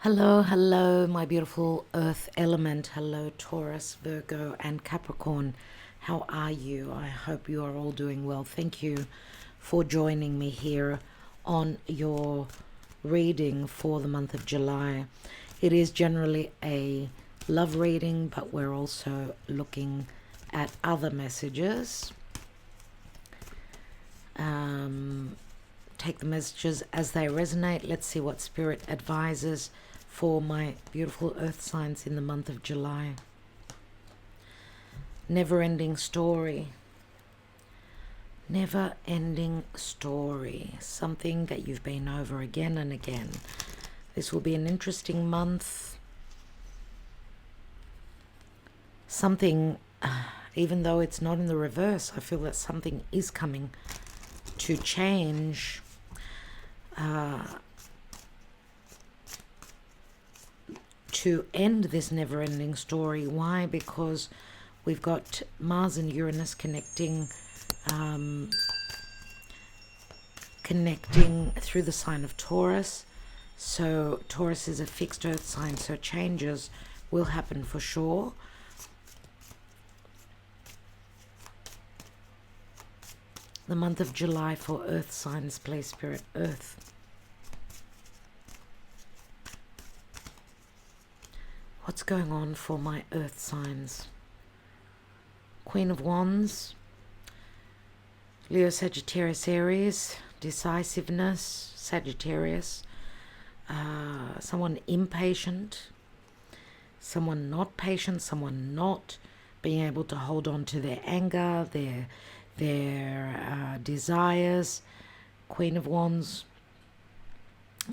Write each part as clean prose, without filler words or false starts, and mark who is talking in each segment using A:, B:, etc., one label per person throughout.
A: Hello, hello, my beautiful earth element. Hello, Taurus, Virgo, and Capricorn. How are you? I hope you are all doing well. Thank you for joining me here on your reading for the month of July. It is generally a love reading, but we're also looking at other messages. Take the messages as they resonate. Let's see what Spirit advises for my beautiful earth signs in the month of July. Never-ending story. Never-ending story. Something that you've been over again and again. This will be an interesting month. Something, even though it's not in the reverse, I feel that something is coming to change. To end this never-ending story. Why? Because we've got Mars and Uranus connecting through the sign of Taurus. So Taurus is a fixed earth sign, so changes will happen for sure. The month of July for earth signs, play Spirit, earth. What's going on for my earth signs? Queen of Wands, Leo, Sagittarius, Aries, decisiveness, Sagittarius, someone impatient, someone not patient, someone not being able to hold on to their anger, their desires. Queen of Wands,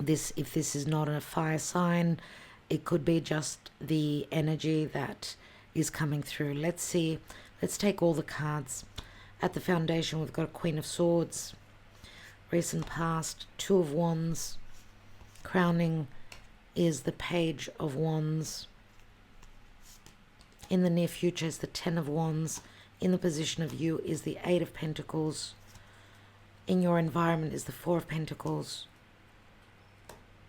A: if this is not a fire sign, it could be just the energy that is coming through. Let's see. Let's take all the cards. At the foundation, we've got a Queen of Swords. Recent past, Two of Wands. Crowning is the Page of Wands. In the near future is the Ten of Wands. In the position of you is the Eight of Pentacles. In your environment is the Four of Pentacles.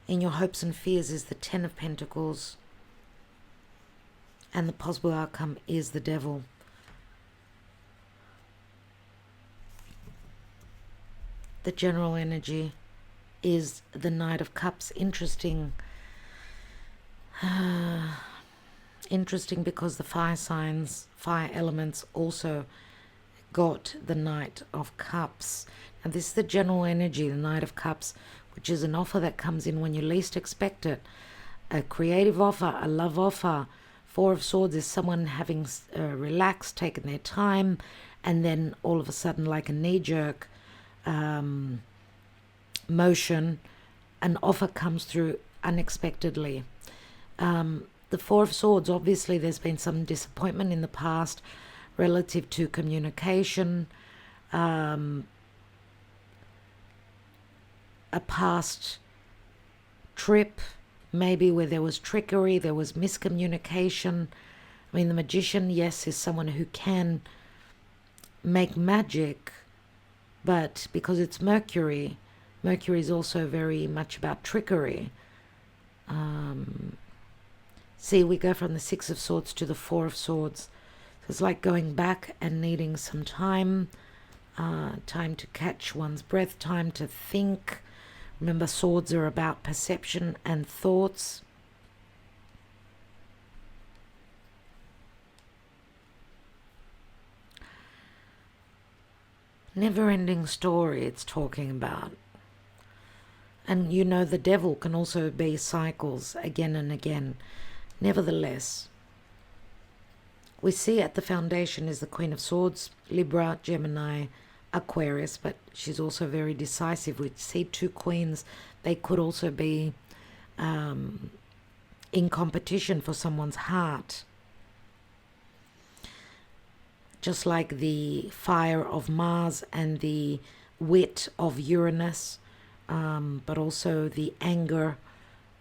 A: In your hopes and fears is the Ten of Pentacles. And the possible outcome is the Devil. The general energy is the Knight of Cups. Interesting. Interesting because the fire signs, fire elements also got the Knight of Cups. And this is the general energy, the Knight of Cups, which is an offer that comes in when you least expect it. A creative offer, a love offer. Four of Swords is someone having relaxed, taken their time, and then all of a sudden, like a knee-jerk motion, an offer comes through unexpectedly. The Four of Swords, obviously there's been some disappointment in the past relative to communication, a past trip, maybe where there was trickery, there was miscommunication. I mean, the Magician, yes, is someone who can make magic, but because it's Mercury, Mercury is also very much about trickery. See, we go from the Six of Swords to the Four of Swords. So it's like going back and needing some time, time to catch one's breath, time to think. Remember, swords are about perception and thoughts. Never-ending story it's talking about. And you know, the Devil can also be cycles again and again. Nevertheless, we see at the foundation is the Queen of Swords, Libra, Gemini, Aquarius, but she's also very decisive. We see two queens. They could also be in competition for someone's heart. Just like the fire of Mars and the wit of Uranus, but also the anger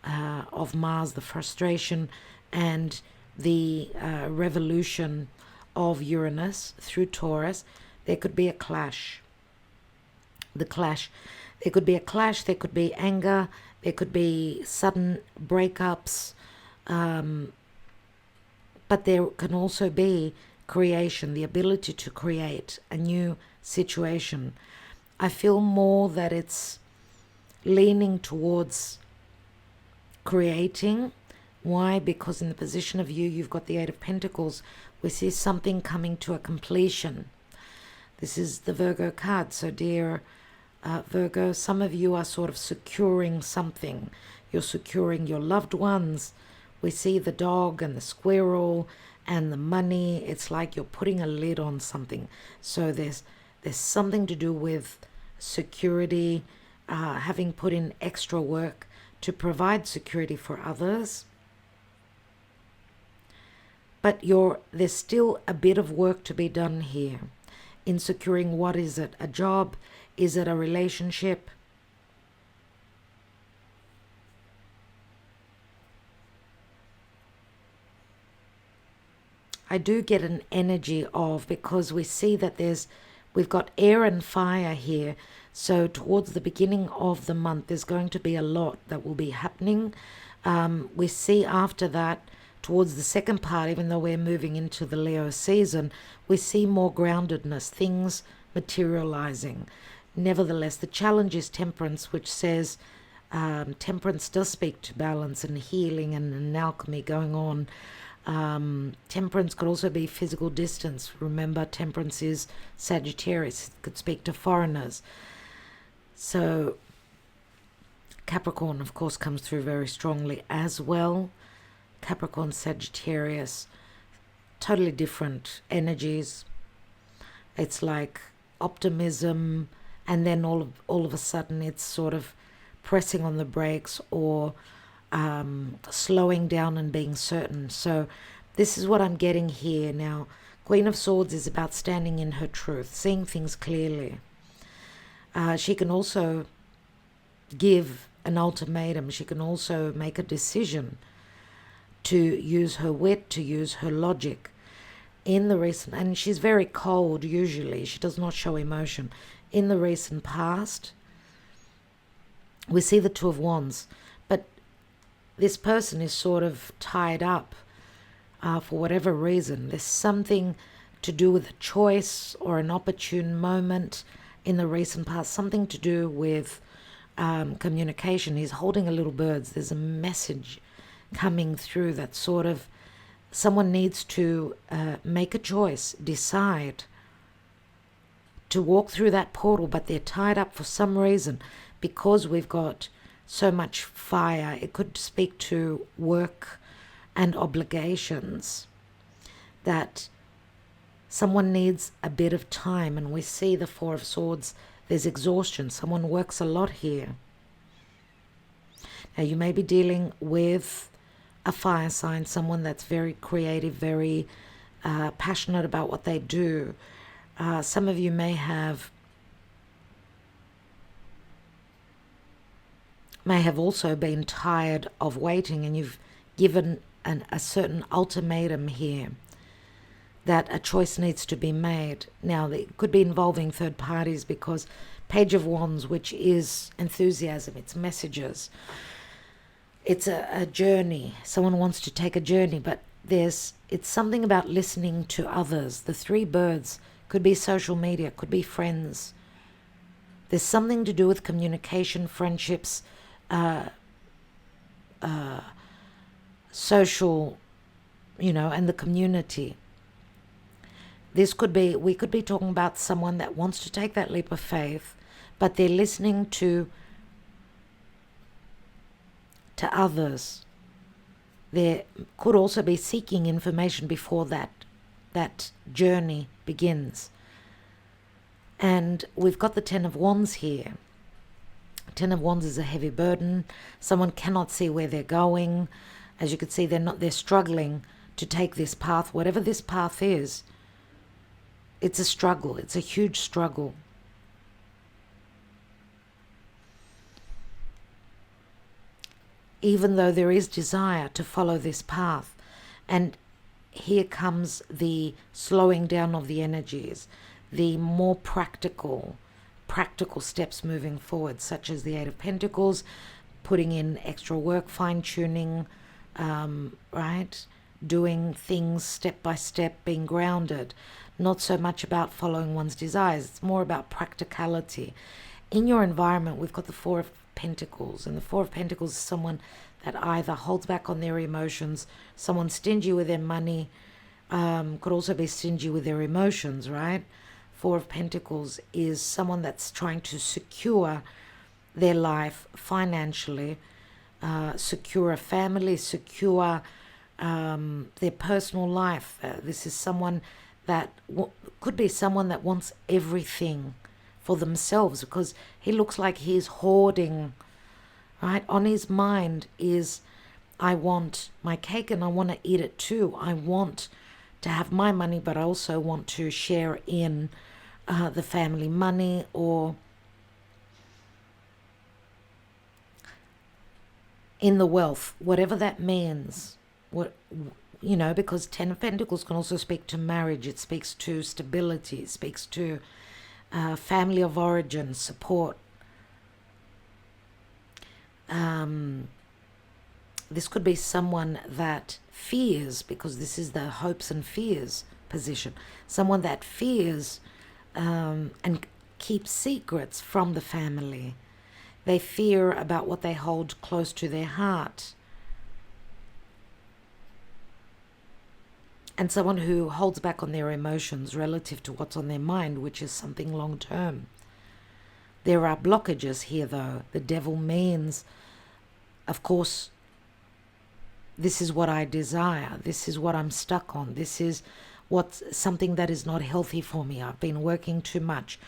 A: of Mars, the frustration, and the revolution of Uranus through Taurus. There could be a clash. the clash. There could be a clash, there could be anger, there could be sudden breakups, but there can also be creation, the ability to create a new situation. I feel more that it's leaning towards creating. Why? Because in the position of you, you've got the Eight of Pentacles. We see something coming to a completion. This is the Virgo card. So dear Virgo, some of you are sort of securing something. You're securing your loved ones. We see the dog and the squirrel and the money. It's like you're putting a lid on something. So there's something to do with security, having put in extra work to provide security for others. But there's still a bit of work to be done here in securing. What is it? A job? Is it a relationship? I do get an energy of, because we see that we've got air and fire here. So towards the beginning of the month, there's going to be a lot that will be happening. We see after that, towards the second part, even though we're moving into the Leo season, we see more groundedness, things materializing. Nevertheless, the challenge is temperance, which says temperance does speak to balance and healing and an alchemy going on. Temperance could also be physical distance. Remember, temperance is Sagittarius. It could speak to foreigners. So Capricorn, of course, comes through very strongly as well. Capricorn, Sagittarius, totally different energies. It's like optimism, and then all of a sudden it's sort of pressing on the brakes, or slowing down and being certain. So this is what I'm getting here. Now, Queen of Swords is about standing in her truth, seeing things clearly. She can also give an ultimatum. She can also make a decision to use her wit, to use her logic. In the recent, and she's very cold usually, she does not show emotion. In the recent past, we see the Two of Wands, but this person is sort of tied up for whatever reason. There's something to do with a choice or an opportune moment in the recent past, something to do with communication. He's holding a little birds. There's a message coming through that sort of someone needs to make a choice, decide to walk through that portal, but they're tied up for some reason. Because we've got so much fire, it could speak to work and obligations, that someone needs a bit of time. And we see the Four of Swords, there's exhaustion. Someone works a lot here. Now, you may be dealing with a fire sign, someone that's very creative, very passionate about what they do. Some of you may have also been tired of waiting, and you've given a certain ultimatum here that a choice needs to be made. Now, it could be involving third parties, because Page of Wands, which is enthusiasm, it's messages, it's a journey. Someone wants to take a journey, but it's something about listening to others. The three birds could be social media, could be friends. There's something to do with communication, friendships, social, and the community. We could be talking about someone that wants to take that leap of faith, but they're listening to others. They could also be seeking information before that journey begins. And we've got the Ten of Wands here. Ten of Wands is a heavy burden. Someone cannot see where they're going. As you can see, they're struggling to take this path. Whatever this path is, it's a struggle. It's a huge struggle. Even though there is desire to follow this path. And here comes the slowing down of the energies, the more practical, practical steps moving forward, such as the Eight of Pentacles, putting in extra work, fine-tuning, right? Doing things step by step, being grounded. Not so much about following one's desires. It's more about practicality. In your environment, we've got the Four of Pentacles, and the Four of Pentacles is someone that either holds back on their emotions, someone stingy with their money, could also be stingy with their emotions, right? Four of Pentacles is someone that's trying to secure their life financially, secure a family, secure their personal life. This is someone that could be someone that wants everything for themselves, because he looks like he's hoarding, right? On his mind is, I want my cake and I want to eat it too. I want to have my money, but I also want to share in the family money, or in the wealth, whatever that means. Because Ten of Pentacles can also speak to marriage. It speaks to stability. It speaks to family of origin, support. This could be someone that fears, because this is the hopes and fears position. Someone that fears and keeps secrets from the family. They fear about what they hold close to their heart. And someone who holds back on their emotions relative to what's on their mind, which is something long term. There are blockages here, though. The devil means, of course, this is what I desire. This is what I'm stuck on. This is what's something that is not healthy for me. I've been working too much.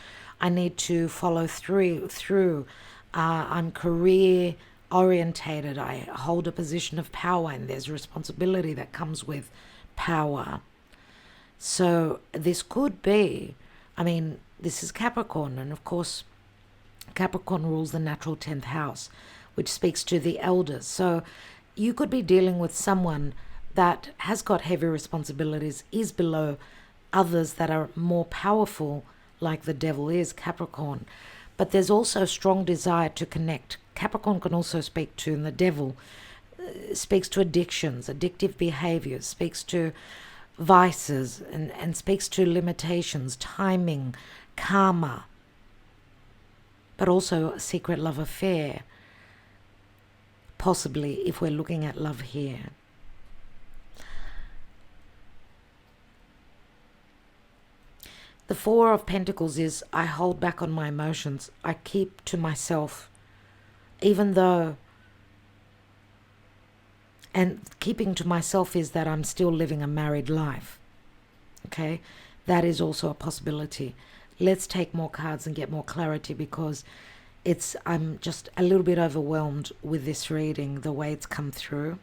A: I need to follow through. I'm career orientated. I hold a position of power, and there's responsibility that comes with power. So this could be, this is Capricorn, and of course Capricorn rules the natural 10th house, which speaks to the elders. So you could be dealing with someone that has got heavy responsibilities, is below others that are more powerful, like the devil is, Capricorn. But there's also a strong desire to connect. Capricorn can also speak to, and the devil speaks to addictions, addictive behaviors, speaks to vices, and speaks to limitations, timing, karma, but also a secret love affair, possibly, if we're looking at love here. The Four of Pentacles is, I hold back on my emotions. I keep to myself, even though, and keeping to myself is that I'm still living a married life. Okay, that is also a possibility. Let's take more cards and get more clarity, because I'm just a little bit overwhelmed with this reading, the way it's come through.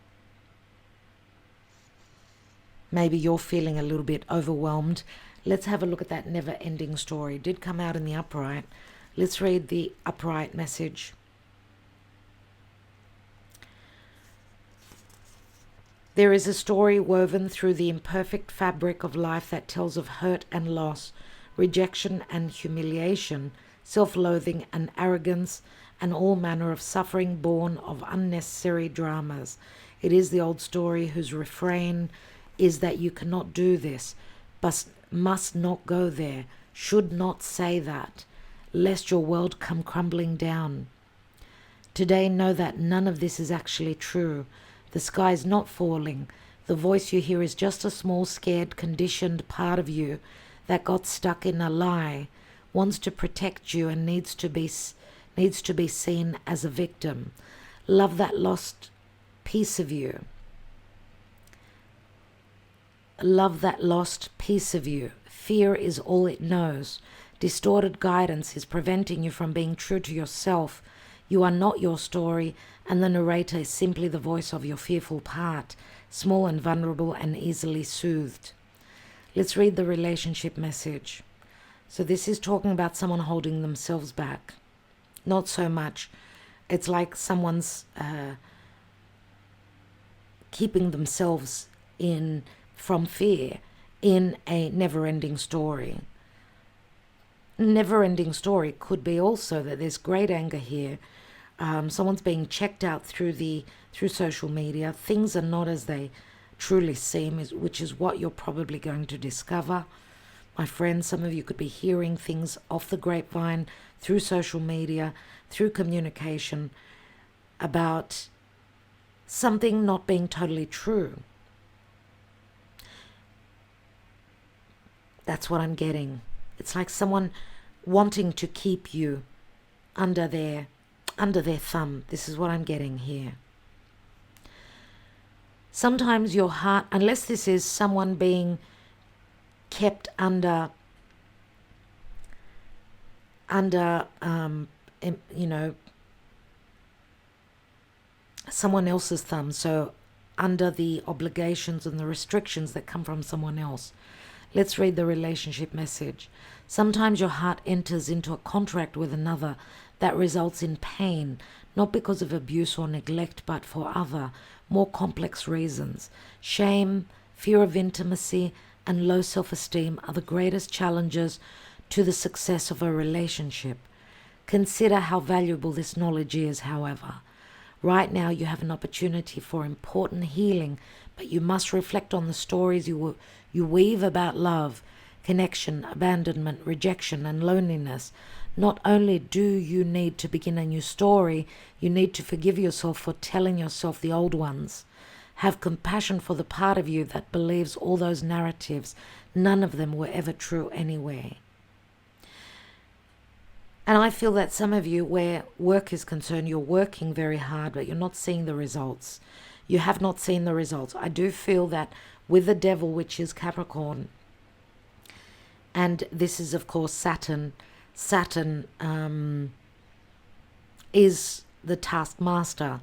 A: Maybe you're feeling a little bit overwhelmed. Let's have a look at that Never-Ending Story. It did come out in the upright. Let's read the upright message. There is a story woven through the imperfect fabric of life that tells of hurt and loss, rejection and humiliation, self-loathing and arrogance, and all manner of suffering born of unnecessary dramas. It is the old story whose refrain is that you cannot do this, but must not go there, should not say that, lest your world come crumbling down. Today know that none of this is actually true. The sky is not falling. The voice you hear is just a small, scared, conditioned part of you that got stuck in a lie, wants to protect you, and needs to be seen as a victim. Love that lost piece of you. Love that lost piece of you. Fear is all it knows. Distorted guidance is preventing you from being true to yourself. You are not your story, and the narrator is simply the voice of your fearful part, small and vulnerable and easily soothed. Let's read the relationship message. So this is talking about someone holding themselves back. Not so much. It's like someone's keeping themselves in from fear in a never-ending story. Never-ending story could be also that there's great anger here. Someone's being checked out through social media. Things are not as they truly seem, which is what you're probably going to discover. My friends, some of you could be hearing things off the grapevine, through social media, through communication, about something not being totally true. That's what I'm getting. It's like someone wanting to keep you under their thumb. This is what I'm getting here. Sometimes your heart, unless this is someone being kept under someone else's thumb, so under the obligations and the restrictions that come from someone else. Let's read the relationship message. Sometimes your heart enters into a contract with another that results in pain, not because of abuse or neglect, but for other, more complex reasons. Shame, fear of intimacy, and low self-esteem are the greatest challenges to the success of a relationship. Consider how valuable this knowledge is, however. Right now you have an opportunity for important healing, but you must reflect on the stories you weave about love, connection, abandonment, rejection, and loneliness. Not only do you need to begin a new story, you need to forgive yourself for telling yourself the old ones. Have compassion for the part of you that believes all those narratives. None of them were ever true anyway. And I feel that some of you, where work is concerned, you're working very hard, but you're not seeing the results. You have not seen the results. I do feel that with the devil, which is Capricorn, and this is, of course, Saturn. Saturn is the taskmaster.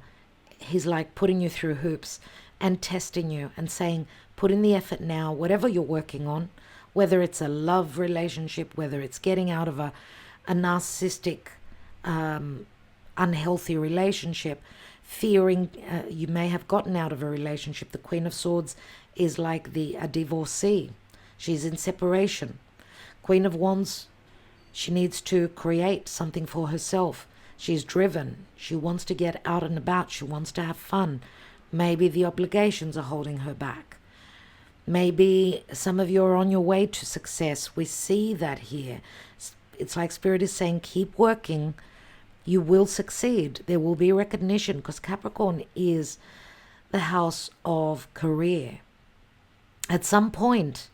A: He's like putting you through hoops and testing you and saying, put in the effort now, whatever you're working on, whether it's a love relationship, whether it's getting out of a narcissistic, unhealthy relationship, fearing you may have gotten out of a relationship. The Queen of Swords is like a divorcee. She's in separation. Queen of Wands, she needs to create something for herself. She's driven. She wants to get out and about. She wants to have fun. Maybe the obligations are holding her back. Maybe some of you are on your way to success. We see that here. It's like Spirit is saying, keep working. You will succeed. There will be recognition, because Capricorn is the house of career. At some point,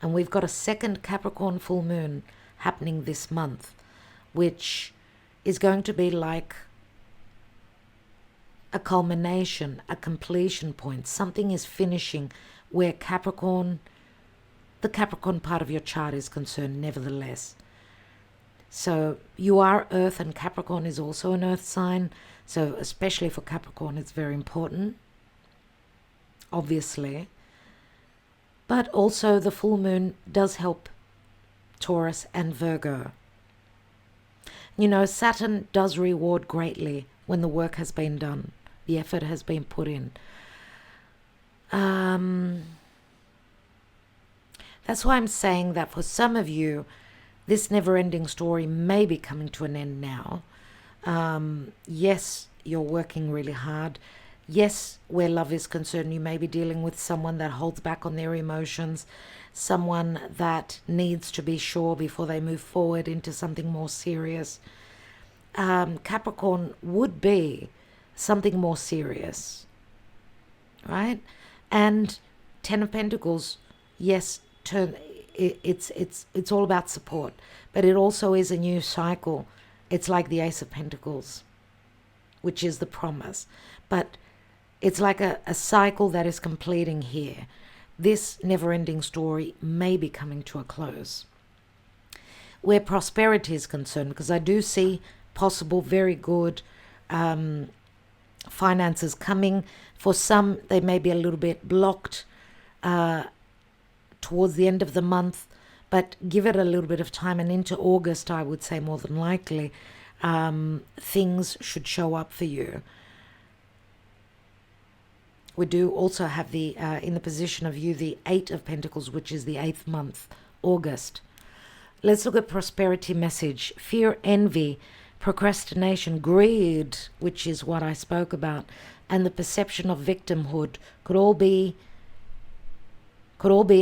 A: and we've got a second Capricorn full moon happening this month, which is going to be like a culmination, a completion point. Something is finishing where Capricorn, the Capricorn part of your chart is concerned, nevertheless. So you are Earth, and Capricorn is also an Earth sign. So especially for Capricorn, it's very important, obviously. But also the full moon does help Taurus and Virgo. You know, Saturn does reward greatly when the work has been done, the effort has been put in. That's why I'm saying that for some of you, this never-ending story may be coming to an end now. Yes, you're working really hard. Yes, where love is concerned, you may be dealing with someone that holds back on their emotions, someone that needs to be sure before they move forward into something more serious. Capricorn would be something more serious, right? And Ten of Pentacles, yes, it's all about support, but it also is a new cycle. It's like the Ace of Pentacles, which is the promise, but it's like a cycle that is completing here. This never-ending story may be coming to a close. Where prosperity is concerned, because I do see possible very good finances coming. For some, they may be a little bit blocked towards the end of the month, but give it a little bit of time, and into August, I would say more than likely, things should show up for you. We do also have in the position of you, the Eight of Pentacles, which is the 8th month, August. Let's look at prosperity message. Fear, envy, procrastination, greed, which is what I spoke about, and the perception of victimhood could all be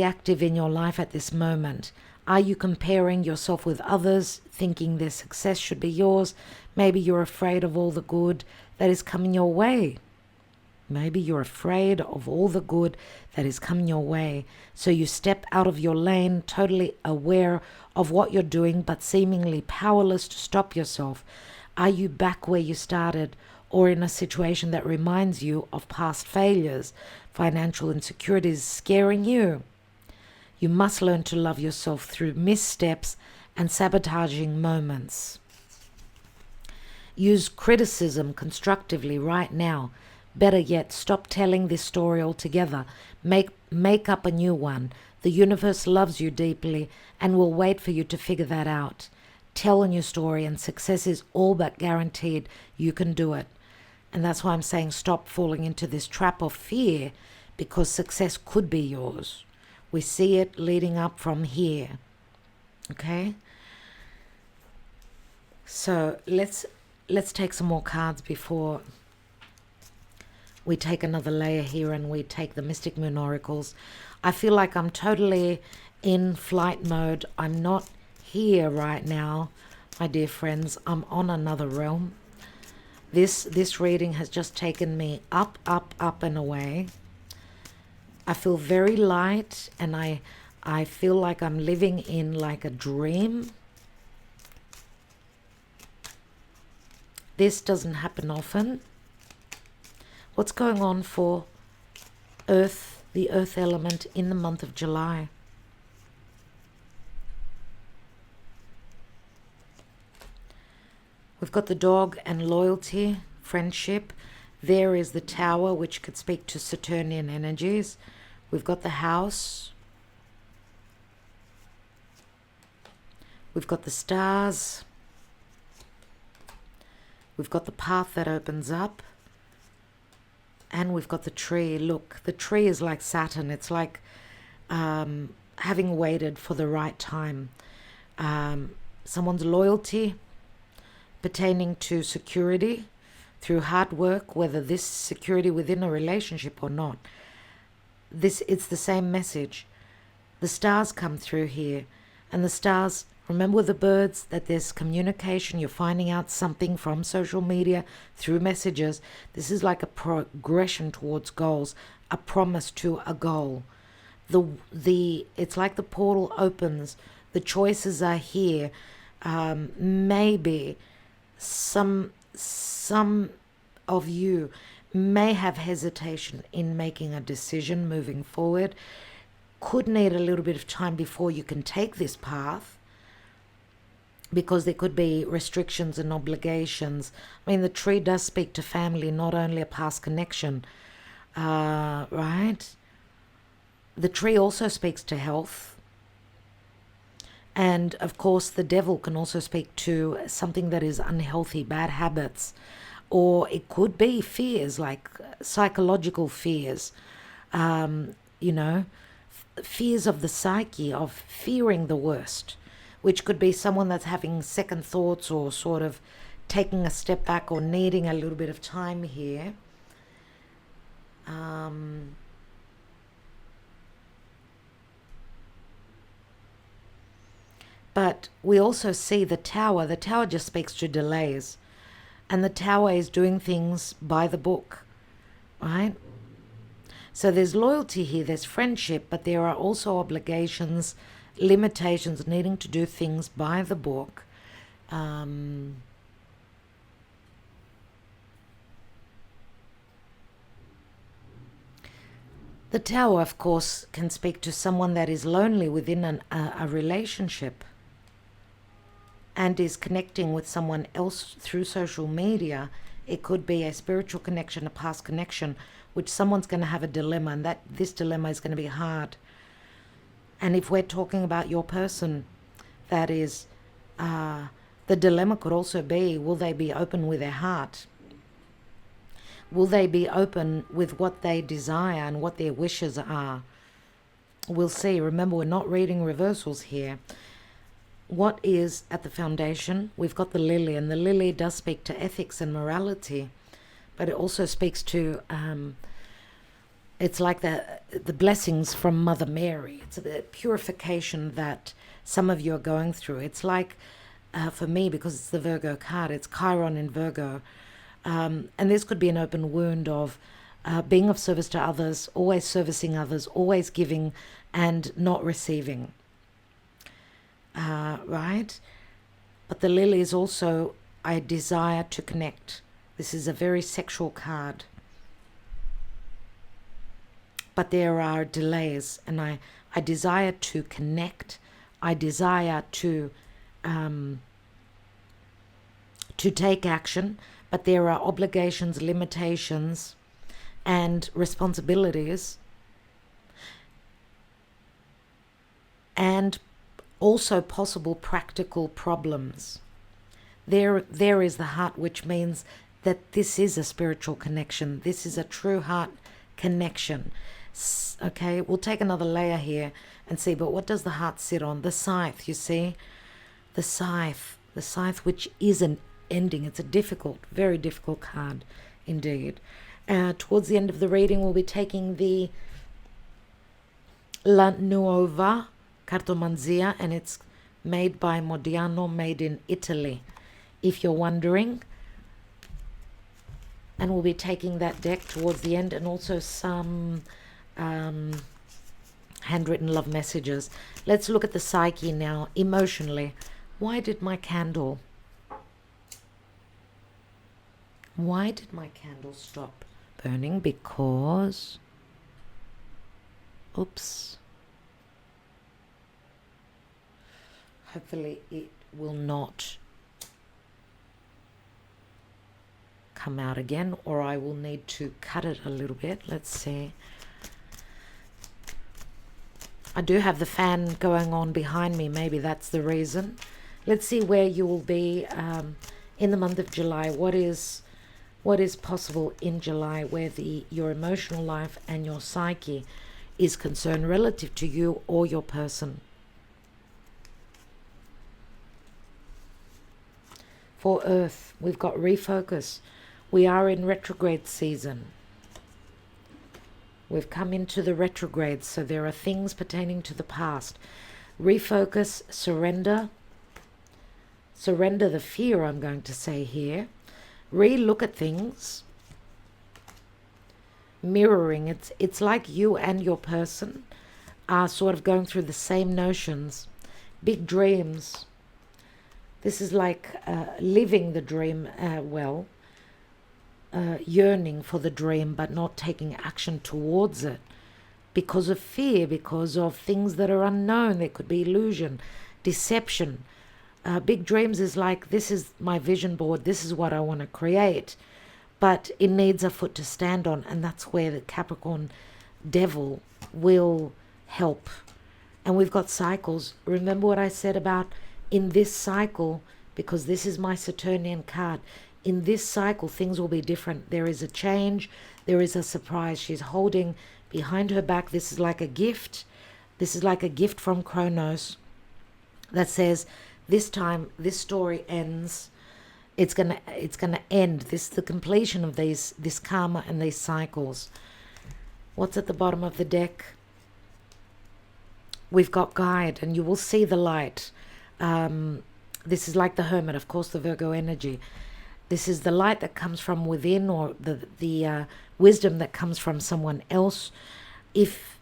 A: active in your life at this moment. Are you comparing yourself with others, thinking their success should be yours? Maybe you're afraid of all the good that is coming your way. Maybe you're afraid of all the good that is coming your way. So you step out of your lane, totally aware of what you're doing, but seemingly powerless to stop yourself. Are you back where you started, or in a situation that reminds you of past failures? Financial insecurities scaring you. You must learn to love yourself through missteps and sabotaging moments. Use criticism constructively right now. Better yet, stop telling this story altogether. Make up a new one. The universe loves you deeply and will wait for you to figure that out. Tell a new story, and success is all but guaranteed. You can do it. And that's why I'm saying stop falling into this trap of fear, because success could be yours. We see it leading up from here. Okay? So let's take some more cards before we take another layer here and we take the Mystic Moon Oracles. I feel like I'm totally in flight mode. I'm not here right now, my dear friends. I'm on another realm. This reading has just taken me up, and away. I feel very light, and I feel like I'm living in like a dream. This doesn't happen often. What's going on for Earth, the Earth element, in the month of July? We've got the dog and loyalty, friendship. There is the Tower, which could speak to Saturnian energies. We've got the House. We've got the stars. We've got the path that opens up. And we've got the tree. Look, the tree is like Saturn. It's like having waited for the right time. Someone's loyalty pertaining to security through hard work, whether this security within a relationship or not. It's the same message. The stars come through here, and the stars, remember with the birds that there's communication. You're finding out something from social media through messages. This is like a progression towards goals, a promise to a goal. It's like the portal opens. The choices are here. Maybe some of you may have hesitation in making a decision moving forward. Could need a little bit of time before you can take this path, because there could be restrictions and obligations. I mean, the tree does speak to family, not only a past connection, right? The tree also speaks to health. And of course, the devil can also speak to something that is unhealthy, bad habits, or it could be fears, like psychological fears, fears of the psyche, of fearing the worst, which could be someone that's having second thoughts or sort of taking a step back or needing a little bit of time here. But we also see the Tower. The Tower just speaks to delays. And the Tower is doing things by the book, right? So there's loyalty here, there's friendship, but there are also obligations, limitations, needing to do things by the book. The Tower, of course, can speak to someone that is lonely within a relationship and is connecting with someone else through social media. It could be a spiritual connection, a past connection, which someone's going to have a dilemma, and that this dilemma is going to be hard. And if we're talking about your person, that is, the dilemma could also be, will they be open with their heart? Will they be open with what they desire and what their wishes are? We'll see. Remember, we're not reading reversals here. what is at the foundation? We've got the lily, and the lily does speak to ethics and morality, but it also speaks to, it's like the blessings from Mother Mary. It's a purification that some of you are going through. It's like, for me, because it's the Virgo card, it's Chiron in Virgo. And this could be an open wound of being of service to others, always servicing others, always giving and not receiving. Right? But the lily is also, I desire to connect. This is a very sexual card. But there are delays, and I desire to connect. I desire to take action, but there are obligations, limitations, and responsibilities, and also possible practical problems. There is the heart, which means that this is a spiritual connection. This is a true heart connection. Okay, we'll take another layer here and see, but what does the heart sit on? The scythe, you see? The scythe, which is an ending. It's a difficult, very difficult card indeed. Towards the end of the reading, we'll be taking the La Nuova Cartomanzia, and it's made by Modiano, made in Italy, if you're wondering. And we'll be taking that deck towards the end, and also some handwritten love messages. Let's look at the psyche now, emotionally. Why did my candle stop burning? Because, oops, hopefully it will not come out again, or I will need to cut it a little bit. Let's see. I do have the fan going on behind me. Maybe that's the reason. Let's see where you will be in the month of July. What is possible in July, where your emotional life and your psyche is concerned relative to you or your person. For Earth, we've got refocus. We are in retrograde season. We've come into the retrograde, so there are things pertaining to the past. Refocus, surrender. Surrender the fear, I'm going to say here. Re-look at things. Mirroring. It's like you and your person are sort of going through the same notions. Big dreams. This is like living the dream well. Yearning for the dream, but not taking action towards it because of fear, because of things that are unknown. There could be illusion, deception. Big dreams is like, this is my vision board, this is what I want to create, but it needs a foot to stand on, and that's where the Capricorn devil will help. And we've got cycles. Remember what I said about in this cycle, because this is my Saturnian card. In this cycle, things will be different. There is a change. There is a surprise. She's holding behind her back. This is like a gift. This is like a gift from Kronos that says, this time, this story ends. It's gonna end. This is the completion of this karma and these cycles. What's at the bottom of the deck? We've got guide, and you will see the light. This is like the Hermit, of course, the Virgo energy. This is the light that comes from within, or the wisdom that comes from someone else. If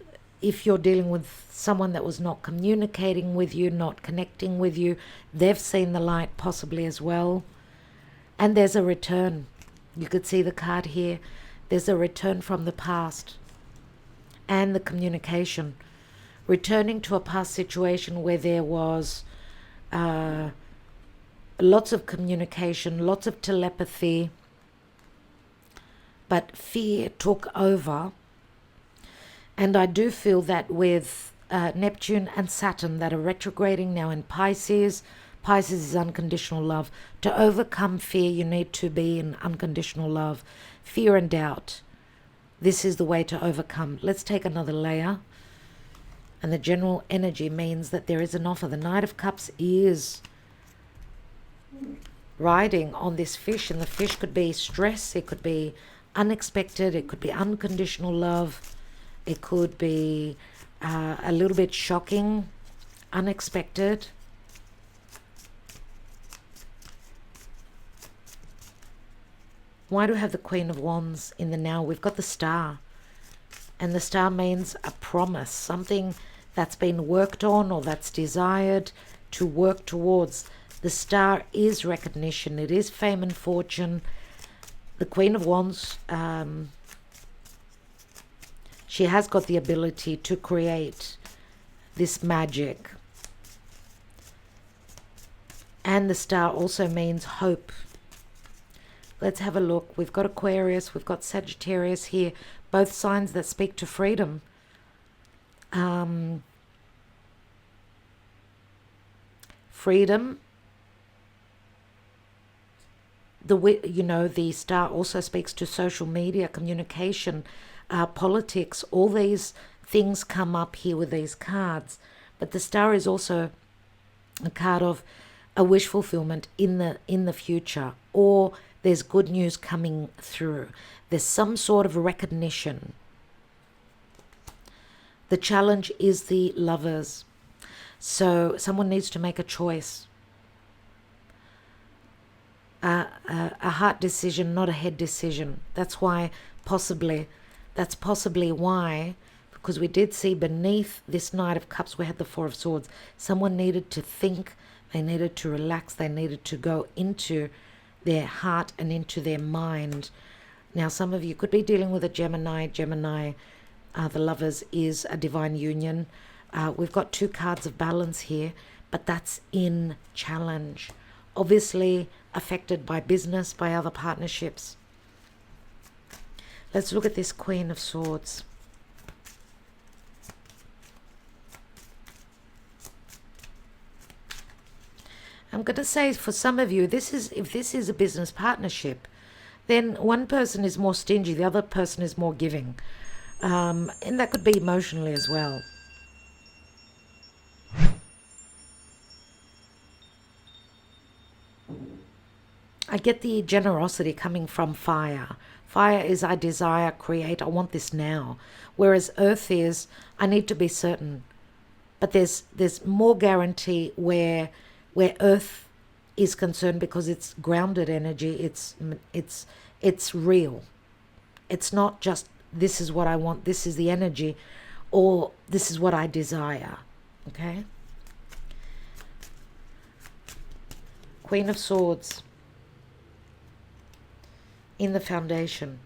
A: you're dealing with someone that was not communicating with you, not connecting with you, they've seen the light possibly as well. And there's a return. You could see the card here. There's a return from the past and the communication. Returning to a past situation where there was lots of communication, lots of telepathy, but fear took over. And I do feel that with Neptune and Saturn that are retrograding now in Pisces. Pisces is unconditional love. To overcome fear, you need to be in unconditional love. Fear and doubt. This is the way to overcome. Let's take another layer. And the general energy means that there is an offer. The Knight of Cups is riding on this fish, and the fish could be stress, it could be unexpected, it could be unconditional love, it could be a little bit shocking, unexpected. Why do we have the Queen of Wands in the now? We've got the Star, and the Star means a promise, something that's been worked on or that's desired to work towards. The Star is recognition, it is fame and fortune. The Queen of Wands, she has got the ability to create this magic. And the Star also means hope. Let's have a look. We've got Aquarius, we've got Sagittarius here, both signs that speak to freedom. Freedom. The Star also speaks to social media, communication, politics. All these things come up here with these cards. But the Star is also a card of a wish fulfillment in the future, or there's good news coming through. There's some sort of recognition. The challenge is the Lovers. So someone needs to make a choice. A heart decision, not a head decision. That's possibly why, because we did see beneath this Knight of Cups, we had the Four of Swords. Someone needed to think, they needed to relax, they needed to go into their heart and into their mind. Now, some of you could be dealing with a Gemini. The Lovers is a divine union. We've got two cards of balance here, but that's in challenge. Obviously affected by business, by other partnerships. Let's look at this Queen of Swords. I'm going to say for some of you, if this is a business partnership, then one person is more stingy, the other person is more giving. And that could be emotionally as well. I get the generosity coming from fire. Fire is I desire, create, I want this now. Whereas earth is I need to be certain. But there's more guarantee where earth is concerned, because it's grounded energy, it's real. It's not just this is what I want, this is the energy, or this is what I desire. Okay? Queen of Swords in the foundation.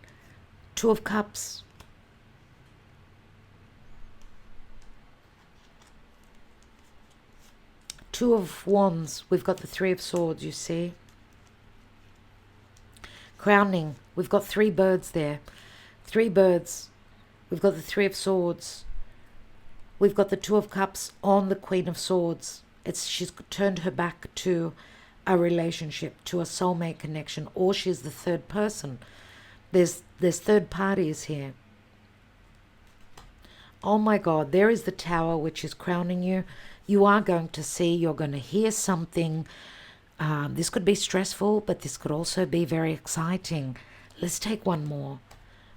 A: Two of Cups. Two of Wands. We've got the Three of Swords, you see. Crowning. We've got three birds there. Three birds. We've got the Three of Swords. We've got the Two of Cups on the Queen of Swords. She's turned her back to a relationship, to a soulmate connection, or she's the third person. There's third parties here. Oh my God, there is the Tower, which is crowning you. You are going to see, you're going to hear something. This could be stressful, but this could also be very exciting. Let's take one more.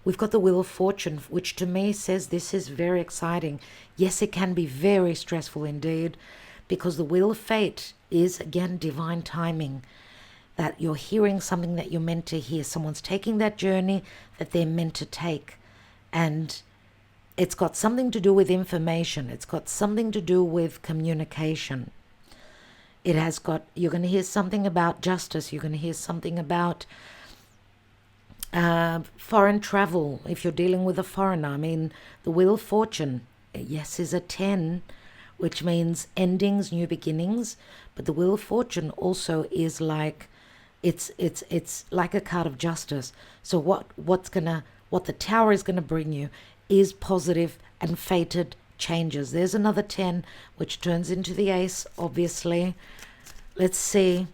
A: We've got the Wheel of Fortune, which to me says this is very exciting. Yes, it can be very stressful indeed, because the Wheel of Fate is, again, divine timing. That you're hearing something that you're meant to hear. Someone's taking that journey that they're meant to take. And it's got something to do with information. It's got something to do with communication. You're going to hear something about justice. You're going to hear something about foreign travel. If you're dealing with a foreigner, I mean, the Wheel of Fortune, yes, is a 10, which means endings, new beginnings. But the Wheel of Fortune also is like, it's like a card of justice. So what the Tower is going to bring you is positive and fated changes. There's another 10, which turns into the Ace, obviously. Let's see.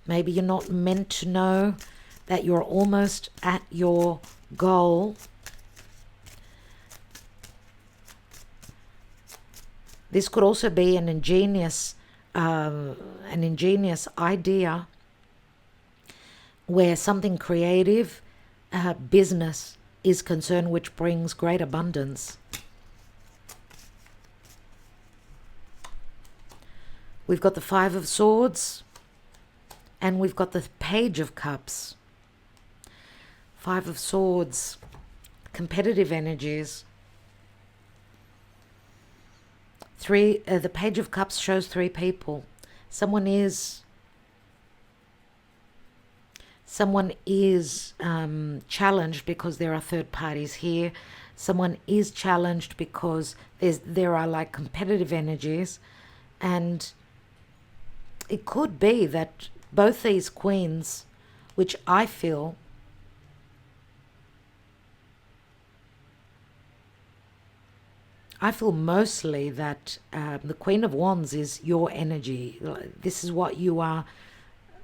A: Maybe you're not meant to know that you're almost at your goal. This could also be an ingenious idea where something creative, business is concerned, which brings great abundance. We've got the Five of Swords and we've got the Page of Cups. Five of Swords, competitive energies. The Page of Cups shows three people. Someone is challenged because there are third parties here. Someone is challenged because there are like competitive energies, and it could be that both these queens, which I feel mostly that the Queen of Wands is your energy. This is what you are.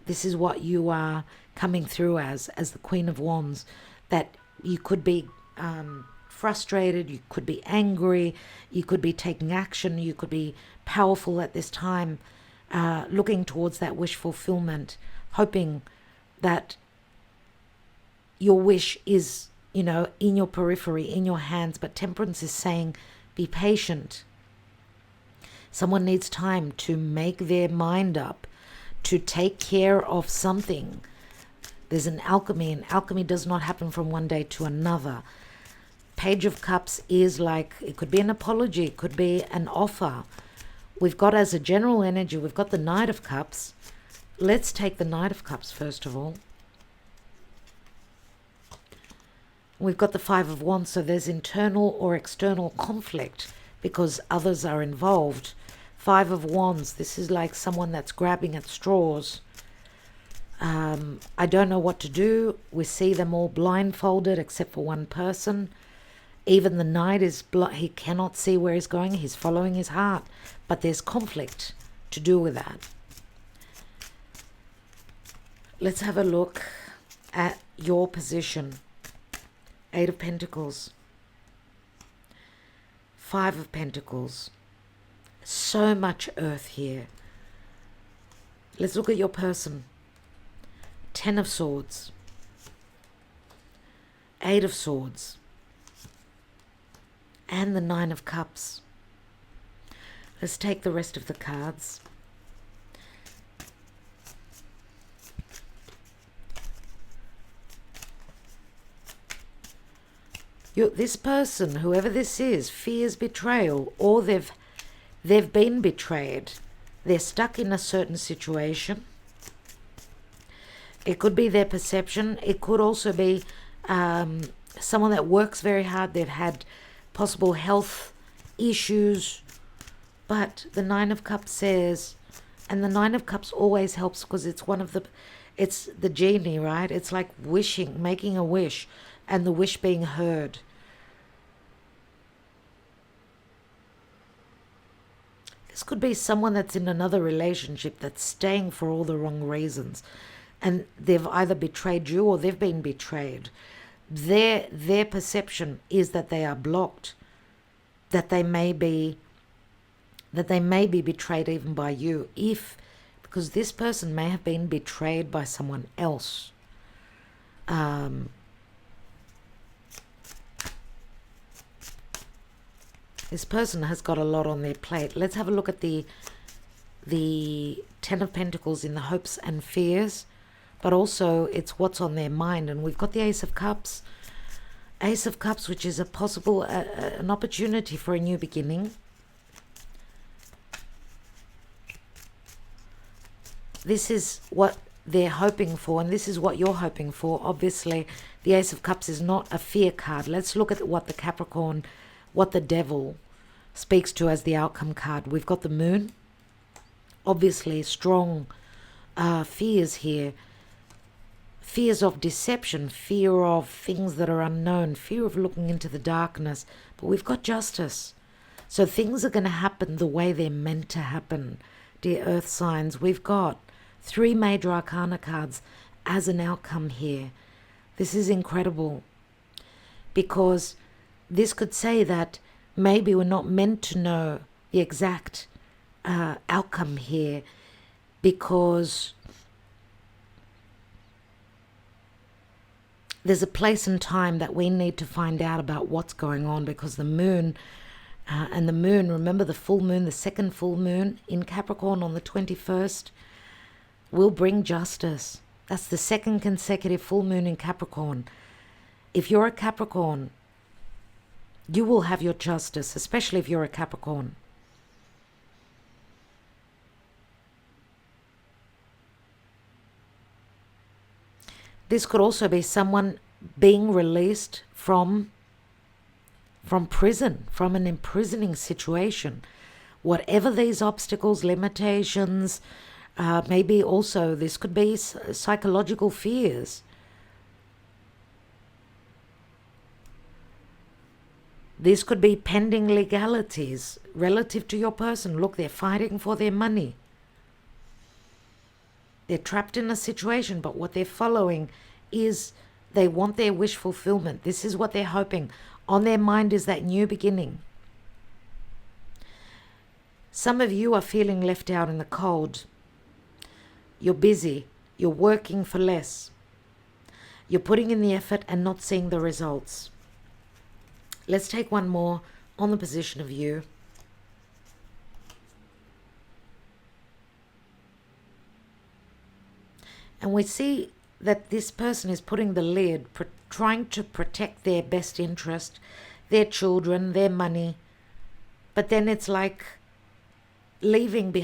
A: This is what you are coming through as the Queen of Wands. That you could be frustrated, you could be angry, you could be taking action, you could be powerful at this time, looking towards that wish fulfillment, hoping that your wish is, in your periphery, in your hands. But Temperance is saying, be patient. Someone needs time to make their mind up, to take care of something. There's an alchemy, and alchemy does not happen from one day to another. Page of Cups is like, it could be an apology, it could be an offer. We've got, as a general energy, we've got the Knight of Cups. Let's take the Knight of Cups first of all. We've got the Five of Wands, so there's internal or external conflict because others are involved. Five of Wands, this is like someone that's grabbing at straws. I don't know what to do. We see them all blindfolded except for one person. Even the Knight he cannot see where he's going. He's following his heart. But there's conflict to do with that. Let's have a look at your position. Eight of Pentacles. Five of Pentacles. So much earth here. Let's look at your person. Ten of Swords. Eight of Swords. And the Nine of Cups. Let's take the rest of the cards. This person, whoever this is, fears betrayal, or they've been betrayed. They're stuck in a certain situation. It could be their perception. It could also be someone that works very hard. They've had possible health issues. But the Nine of Cups says, and the Nine of Cups always helps because it's it's the genie, right? It's like wishing, making a wish, and the wish being heard. This could be someone that's in another relationship that's staying for all the wrong reasons, and they've either betrayed you or they've been betrayed. Their perception is that they are blocked, that they may be betrayed even by you, because this person may have been betrayed by someone else. This person has got a lot on their plate. Let's have a look at the Ten of Pentacles in the hopes and fears, but also it's what's on their mind. And we've got the Ace of Cups. Ace of Cups, which is an opportunity for a new beginning. This is what they're hoping for, and this is what you're hoping for. Obviously, the Ace of Cups is not a fear card. Let's look at what the Capricorn, what the Devil speaks to as the outcome card. We've got the Moon. Obviously, strong fears here. Fears of deception, fear of things that are unknown, fear of looking into the darkness. But we've got Justice. So things are going to happen the way they're meant to happen, dear Earth signs. We've got 3 major arcana cards as an outcome here. This is incredible, because this could say that maybe we're not meant to know the exact outcome here, because there's a place and time that we need to find out about what's going on, because the moon, and the moon, remember the full moon, the second full moon in Capricorn on the 21st, will bring justice. That's the second consecutive full moon in Capricorn. If you're a Capricorn, you will have your justice, especially if you're a Capricorn. This could also be someone being released from prison, from an imprisoning situation. Whatever these obstacles, limitations, maybe also this could be psychological fears. This could be pending legalities relative to your person. Look, they're fighting for their money. They're trapped in a situation, but what they're following is they want their wish fulfillment. This is what they're hoping. On their mind is that new beginning. Some of you are feeling left out in the cold. You're busy. You're working for less. You're putting in the effort and not seeing the results. Let's take one more on the position of you. And we see that this person is putting the lid, trying to protect their best interest, their children, their money. But then it's like leaving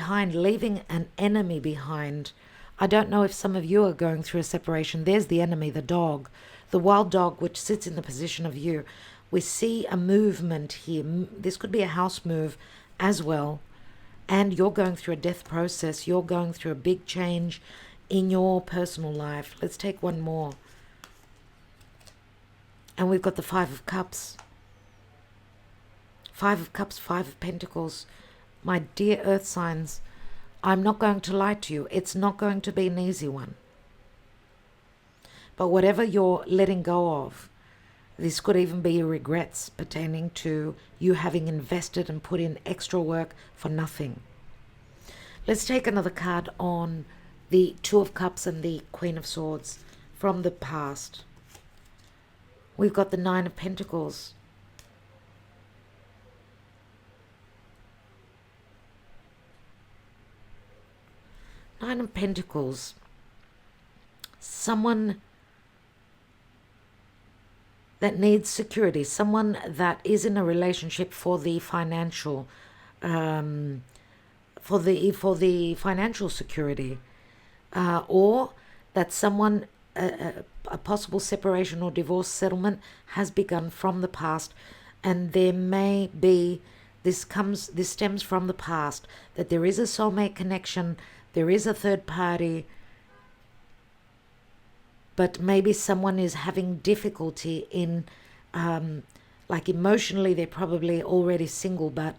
A: an enemy behind. I don't know if some of you are going through a separation. There's the enemy, the dog, the wild dog, which sits in the position of you. We see a movement here. This could be a house move as well. And you're going through a death process. You're going through a big change in your personal life. Let's take one more. And we've got the Five of Cups. Five of Cups, Five of Pentacles. My dear earth signs, I'm not going to lie to you. It's not going to be an easy one. But whatever you're letting go of, this could even be your regrets pertaining to you having invested and put in extra work for nothing. Let's take another card on the Two of Cups and the Queen of Swords from the past. We've got the Nine of Pentacles. Nine of Pentacles. Someone that needs security, someone that is in a relationship for the financial, for the financial security, or that someone, a possible separation or divorce settlement has begun from the past, and there may be, this stems from the past, that there is a soulmate connection, there is a third party, but maybe someone is having difficulty in, like emotionally, they're probably already single, but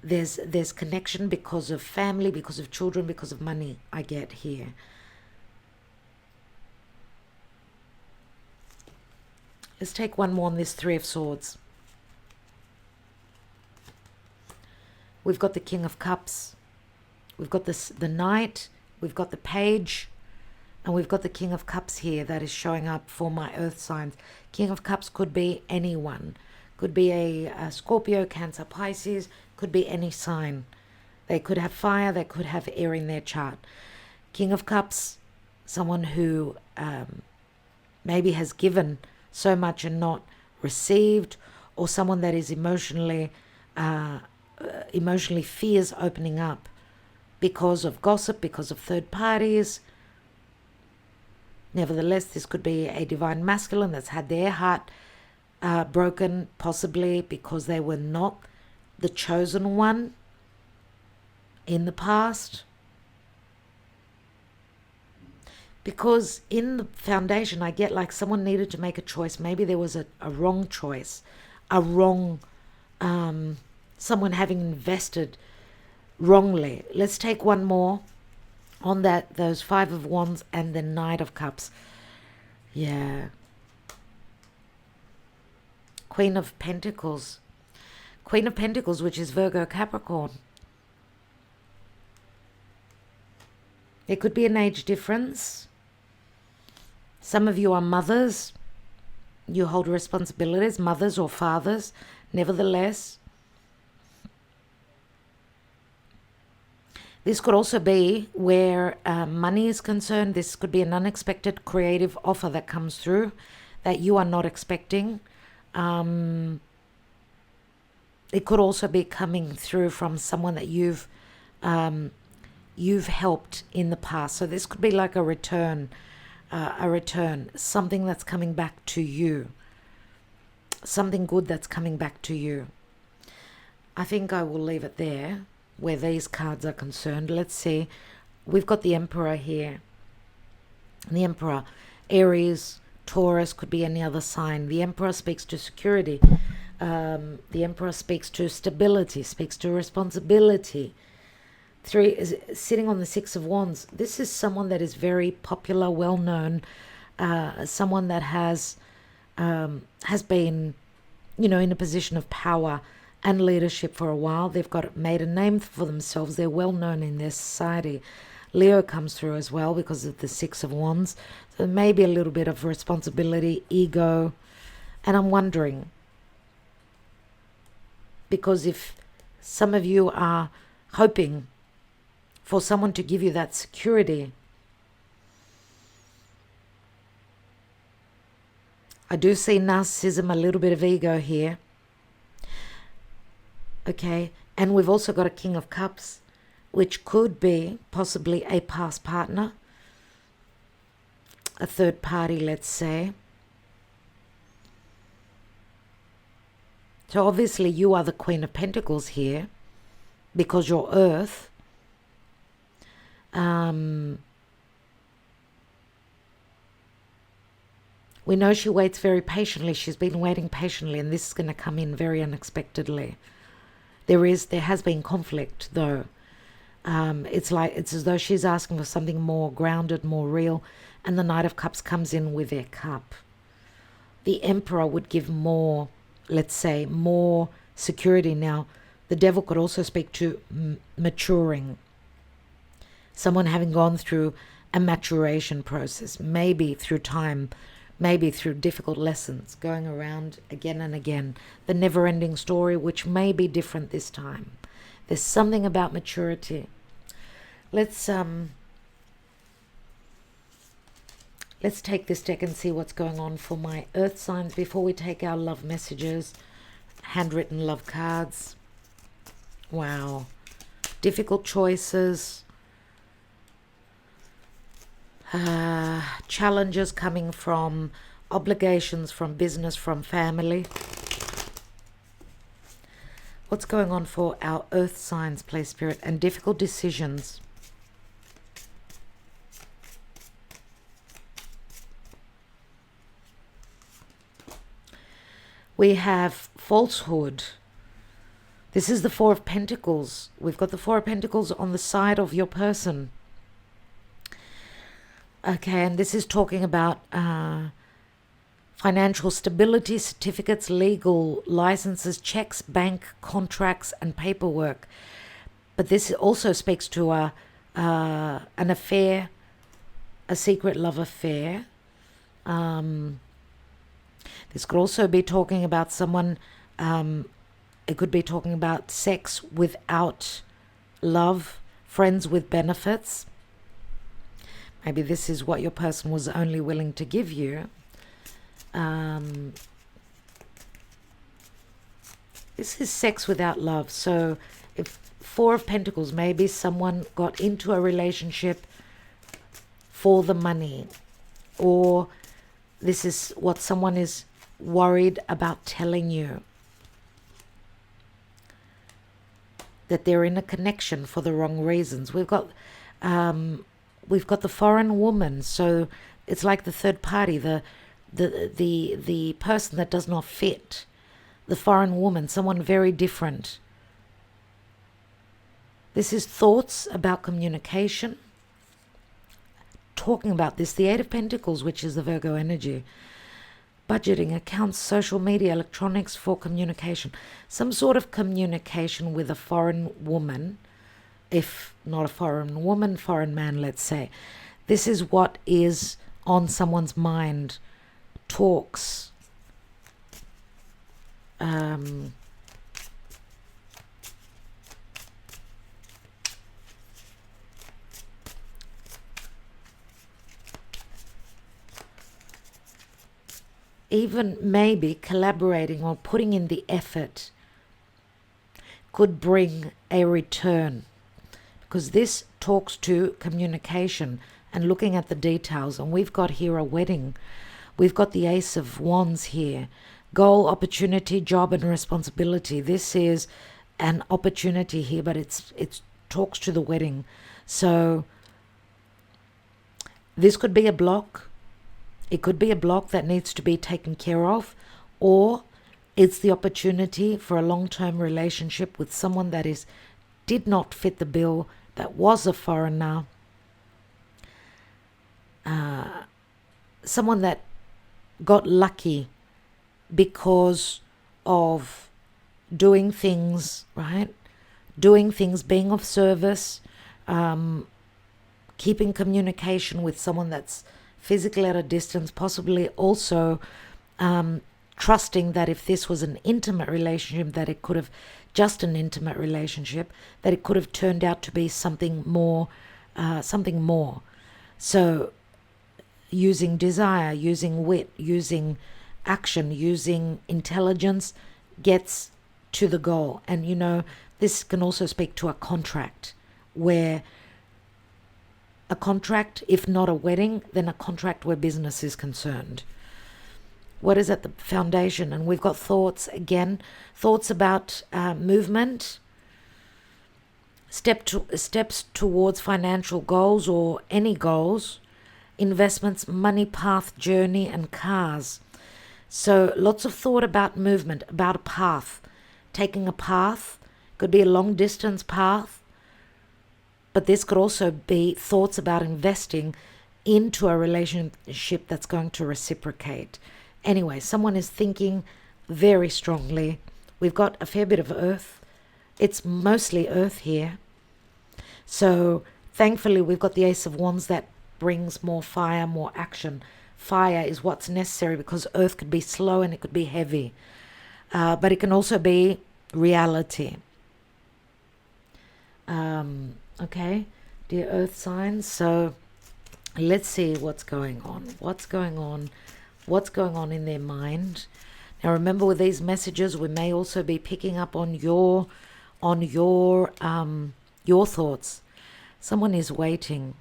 A: there's connection because of family, because of children, because of money, I get here. Let's take one more on this Three of Swords. We've got the King of Cups. We've got the Knight. We've got the Page. And we've got the King of Cups here that is showing up for my earth signs. King of Cups could be anyone. Could be a Scorpio, Cancer, Pisces. Could be any sign. They could have fire. They could have air in their chart. King of Cups, someone who maybe has given so much and not received, or someone that is emotionally fears opening up because of gossip, because of third parties. Nevertheless, this could be a divine masculine that's had their heart broken, possibly because they were not the chosen one in the past. Because in the foundation, I get like someone needed to make a choice. Maybe there was a wrong choice, a wrong, someone having invested wrongly. Let's take one more on those Five of Wands and the Knight of Cups. Yeah. Queen of Pentacles. Queen of Pentacles, which is Virgo Capricorn. There could be an age difference. Some of you are mothers. You hold responsibilities, mothers or fathers. Nevertheless, this could also be where money is concerned. This could be an unexpected creative offer that comes through that you are not expecting. It could also be coming through from someone that you've helped in the past. So this could be like a return, something that's coming back to you, something good that's coming back to you. I think I will leave it there where these cards are concerned. Let's see. We've got the Emperor here. The Emperor, Aries, Taurus, could be any other sign. The Emperor speaks to security. The Emperor speaks to stability, speaks to responsibility. 3 is sitting on the Six of Wands. This is someone that is very popular, well-known, someone that has been, in a position of power and leadership for a while. They've made a name for themselves. They're well-known in their society. Leo comes through as well because of the Six of Wands. So maybe a little bit of responsibility, ego. And I'm wondering, because if some of you are hoping for someone to give you that security, I do see narcissism, a little bit of ego here. Okay, and we've also got a King of Cups, which could be possibly a past partner, a third party, let's say. So obviously you are the Queen of Pentacles here because you're Earth. We know she waits very patiently. She's been waiting patiently, and this is going to come in very unexpectedly. There has been conflict, though. It's as though she's asking for something more grounded, more real, and the Knight of Cups comes in with their cup. The Emperor would give more, let's say, more security. Now, the Devil could also speak to maturing. Someone having gone through a maturation process, maybe through time, maybe through difficult lessons, going around again and again. The never-ending story, which may be different this time. There's something about maturity. Let's take this deck and see what's going on for my Earth signs before we take our love messages. Handwritten love cards. Wow. Difficult choices. Challenges coming from obligations, from business, from family. What's going on for our Earth signs, Place Spirit, and difficult decisions? We have falsehood. This is the Four of Pentacles. We've got the Four of Pentacles on the side of your person. Okay, and this is talking about financial stability, certificates, legal licenses, checks, bank contracts, and paperwork. But this also speaks to an affair, a secret love affair. This could also be talking about someone, it could be talking about sex without love, friends with benefits. Maybe this is what your person was only willing to give you. This is sex without love. So if Four of Pentacles, maybe someone got into a relationship for the money, or this is what someone is worried about telling you, that they're in a connection for the wrong reasons. We've got the foreign woman, so it's like the third party, the person that does not fit. The foreign woman, someone very different. This is thoughts about communication. Talking about this, the Eight of Pentacles, which is the Virgo energy. budgeting, accounts, social media, electronics for communication. Some sort of communication with a foreign woman, if not a foreign woman, foreign man, let's say. This is what is on someone's mind. Talks. Even maybe collaborating or putting in the effort could bring a return, because this talks to communication and looking at the details. And we've got here a wedding. We've got the Ace of Wands here. Goal, opportunity, job and responsibility. This is an opportunity here, but it talks to the wedding. So this could be a block. It could be a block that needs to be taken care of, or it's the opportunity for a long-term relationship with someone that did not fit the bill, that was a foreigner, someone that got lucky because of doing things, right? Doing things, being of service, keeping communication with someone that's physically at a distance, possibly also trusting that if this was an intimate relationship, that it could have just an intimate relationship, that it could have turned out to be something more, something more. So using desire, using wit, using action, using intelligence gets to the goal. And you know, this can also speak to a contract, where a contract, if not a wedding, then a contract where business is concerned. What is at the foundation? And we've got thoughts again, thoughts about movement, steps towards financial goals or any goals, investments, money, path, journey, and cars. So lots of thought about movement, about a path, taking a path. Could be a long distance path, but this could also be thoughts about investing into a relationship that's going to reciprocate. Anyway, someone is thinking very strongly. We've got a fair bit of earth. It's mostly earth here. So thankfully we've got the Ace of Wands that brings more fire, more action. Fire is what's necessary, because earth could be slow and it could be heavy. But it can also be reality. Okay, dear earth signs. So let's see what's going on. What's going on in their mind. Now remember, with these messages, we may also be picking up on your thoughts. Someone is waiting.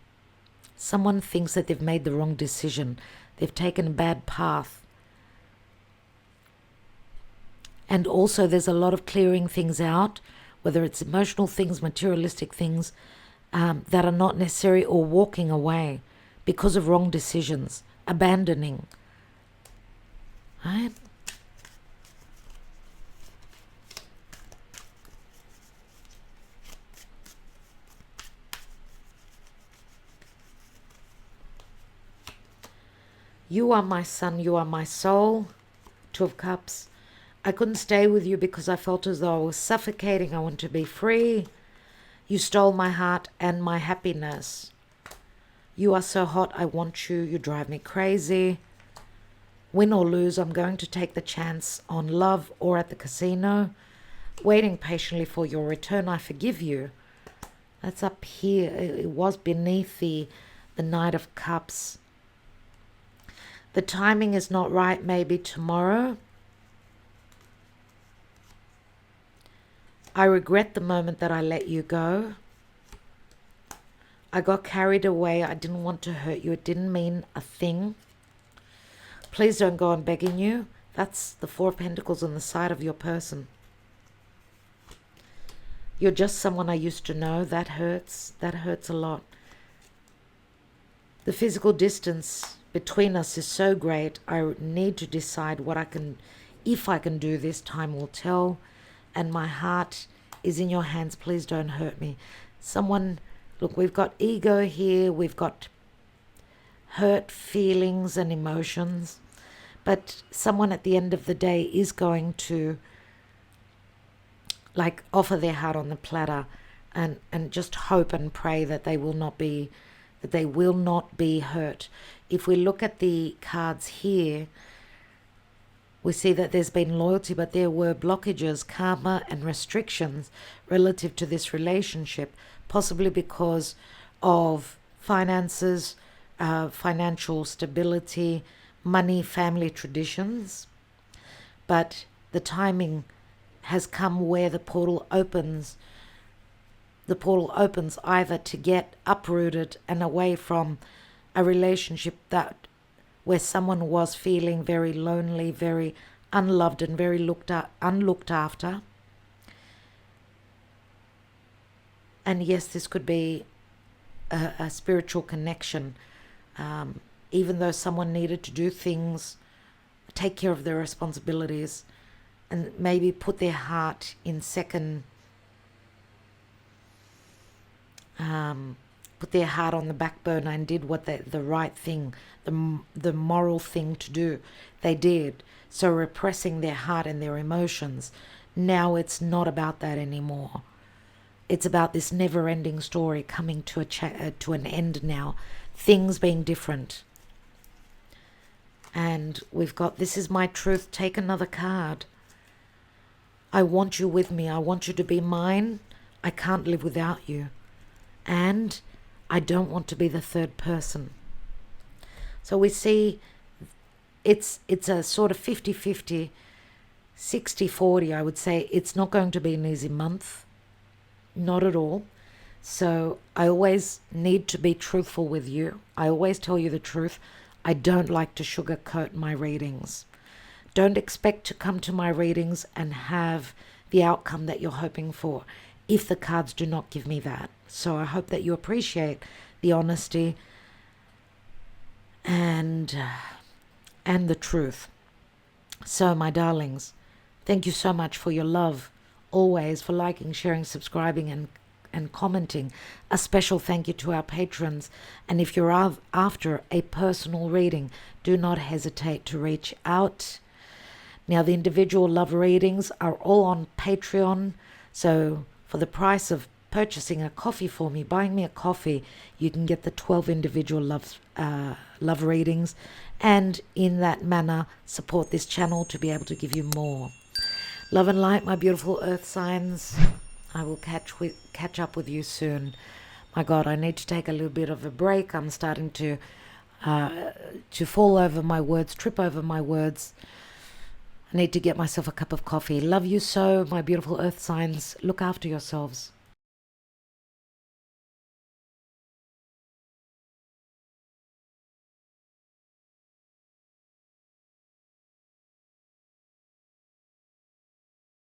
A: Someone thinks that they've made the wrong decision. They've taken a bad path. And also there's a lot of clearing things out, whether it's emotional things, materialistic things, that are not necessary, or walking away because of wrong decisions, abandoning. Right? You are my sun, you are my soul. Two of Cups. I couldn't stay with you because I felt as though I was suffocating. I want to be free. You stole my heart and my happiness. You are so hot, I want you. You drive me crazy. Win or lose, I'm going to take the chance on love or at the casino. Waiting patiently for your return, I forgive you. That's up here. It was beneath the Knight of Cups. The timing is not right, maybe tomorrow. I regret the moment that I let you go. I got carried away. I didn't want to hurt you. It didn't mean a thing. Please don't go on begging you. That's the Four of Pentacles on the side of your person. You're just someone I used to know. That hurts. That hurts a lot. The physical distance between us is so great. I need to decide what I can, if I can do this. Time will tell. And my heart is in your hands. Please don't hurt me. Someone, look, we've got ego here. We've got hurt feelings and emotions. But someone at the end of the day is going to like offer their heart on the platter, and just hope and pray that they will not be hurt. If we look at the cards here, we see that there's been loyalty, but there were blockages, karma, and restrictions relative to this relationship, possibly because of finances, financial stability, money, family traditions. But the timing has come where the portal opens. The portal opens either to get uprooted and away from a relationship where someone was feeling very lonely, very unloved, and very unlooked after. And yes, this could be a spiritual connection. Even though someone needed to do things, take care of their responsibilities, and maybe put their heart in second, put their heart on the back burner and did what the right thing, the moral thing to do. They did. So repressing their heart and their emotions. Now it's not about that anymore. It's about this never-ending story coming to to an end now. Things being different. And we've got, this is my truth. Take another card. I want you with me. I want you to be mine. I can't live without you. And I don't want to be the third person. So we see it's a sort of 50-50, 60-40, I would say. It's not going to be an easy month. Not at all. So I always need to be truthful with you. I always tell you the truth. I don't like to sugarcoat my readings. Don't expect to come to my readings and have the outcome that you're hoping for if the cards do not give me that. So I hope that you appreciate the honesty and the truth. So my darlings, thank you so much for your love, always, for liking, sharing, subscribing, and commenting. A special thank you to our patrons. And if you're after a personal reading, do not hesitate to reach out. Now, the individual love readings are all on Patreon. So for the price of purchasing a coffee for me, buying me a coffee, you can get the 12 individual love readings, and in that manner support this channel to be able to give you more. Love and light, my beautiful earth signs. I will catch up with you soon. My God, I need to take a little bit of a break. I'm starting to fall over my words, trip over my words. I need to get myself a cup of coffee. Love you so, my beautiful earth signs. Look after yourselves.